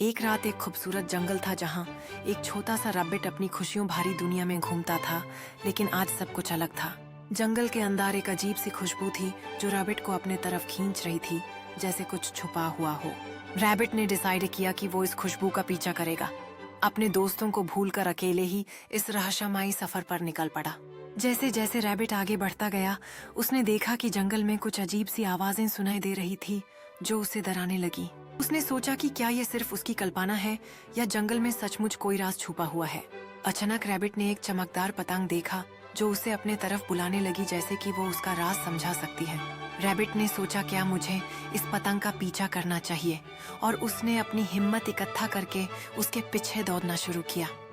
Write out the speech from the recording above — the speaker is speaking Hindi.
एक रात एक खूबसूरत जंगल था जहाँ एक छोटा सा रैबिट अपनी खुशियों भरी दुनिया में घूमता था। लेकिन आज सब कुछ अलग था। जंगल के अंदर एक अजीब सी खुशबू थी जो रैबिट को अपने तरफ खींच रही थी, जैसे कुछ छुपा हुआ हो। रैबिट ने डिसाइड किया कि वो इस खुशबू का पीछा करेगा। अपने दोस्तों को भूलकर अकेले ही इस रहस्यमयी सफर पर निकल पड़ा। जैसे जैसे रैबिट आगे बढ़ता गया, उसने देखा कि जंगल में कुछ अजीब सी आवाजें सुनाई दे रही थी जो उसे डराने लगी। उसने सोचा कि क्या ये सिर्फ उसकी कल्पना है या जंगल में सचमुच कोई राज छुपा हुआ है। अचानक रैबिट ने एक चमकदार पतंग देखा जो उसे अपने तरफ बुलाने लगी, जैसे कि वो उसका राज समझा सकती है। रैबिट ने सोचा, क्या मुझे इस पतंग का पीछा करना चाहिए, और उसने अपनी हिम्मत इकट्ठा करके उसके पीछे दौड़ना शुरू किया।